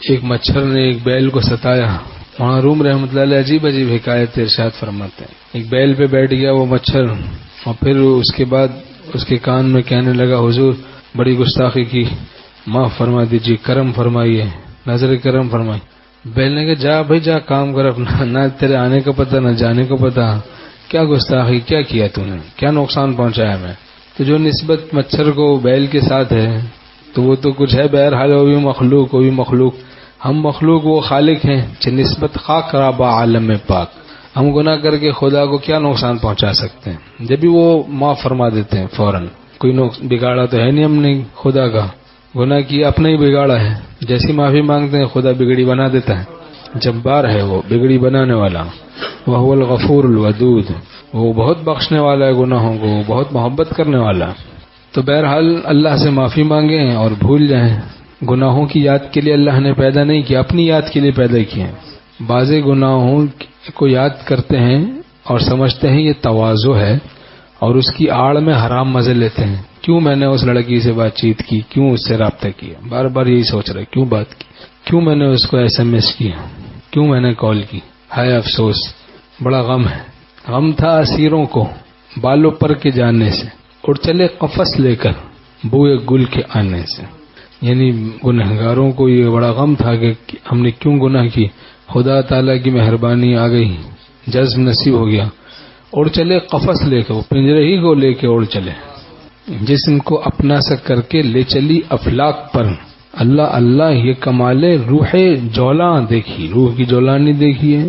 ایک مچھر نے ایک بیل کو ستایا. وہاں روم رحمۃ اللہ علیہ عجیب عجیب حکایت ارشاد فرماتے ہیں. ایک بیل پہ بیٹھ گیا وہ مچھر، اور پھر اس کے بعد اس کے کان میں کہنے لگا حضور بڑی گستاخی کی، معاف فرما دیجیے، کرم فرمائیے، نظر کرم فرمائیے. بیل نے کہا جا بھائی جا، کام کر اپنا، نہ تیرے آنے کا پتہ نہ جانے کا پتہ، کیا گستاخی کیا کیا تو نے، کیا نقصان پہنچایا میں. تو جو نسبت مچھر کو بیل کے ساتھ ہے تو وہ تو کچھ ہے، بہرحال وہ بھی مخلوق. ہم مخلوق، وہ خالق ہیں. نسبت خاک رابع عالم پاک. ہم گناہ کر کے خدا کو کیا نقصان پہنچا سکتے ہیں جب بھی وہ معاف فرما دیتے ہیں فوراً. کوئی بگاڑا تو ہے نہیں ہم نے خدا کا، گناہ کیا اپنا ہی بگاڑا ہے. جیسی معافی مانگتے ہیں خدا بگڑی بنا دیتا ہے. جبار ہے وہ، بگڑی بنانے والا. وہو الغفور الودود، وہ بہت بخشنے والا ہے گناہوں کو، وہ بہت محبت کرنے والا. تو بہرحال اللہ سے معافی مانگیں اور بھول جائیں. گناہوں کی یاد کے لیے اللہ نے پیدا نہیں کیا، اپنی یاد کے لیے پیدا کیے ہیں. بعض گناہوں کو یاد کرتے ہیں اور سمجھتے ہیں یہ تواضع ہے، اور اس کی آڑ میں حرام مزے لیتے ہیں. کیوں میں نے اس لڑکی سے بات چیت کی، کیوں اس سے رابطہ کیا، بار بار یہی سوچ رہے کیوں بات کی، کیوں میں نے اس کو SMS کیا، کیوں میں نے کال کی. ہائے افسوس، بڑا غم ہے. غم تھا اسیروں کو بالوں پر کے جانے سے، اڑ چلے قفس لے کر بوئے گل کے آنے سے. یعنی گنہگاروں کو یہ بڑا غم تھا کہ ہم نے کیوں گناہ کی. خدا تعالیٰ کی مہربانی آ گئی، جذب نصیب ہو گیا. اڑ چلے قفس لے کے، وہ پنجرے ہی کو لے کے اڑ چلے. جسم کو اپنا سا کر کے لے چلی افلاک پر. اللہ اللہ یہ کمال روح جولاں دیکھی، روح کی جولانی دیکھی ہے.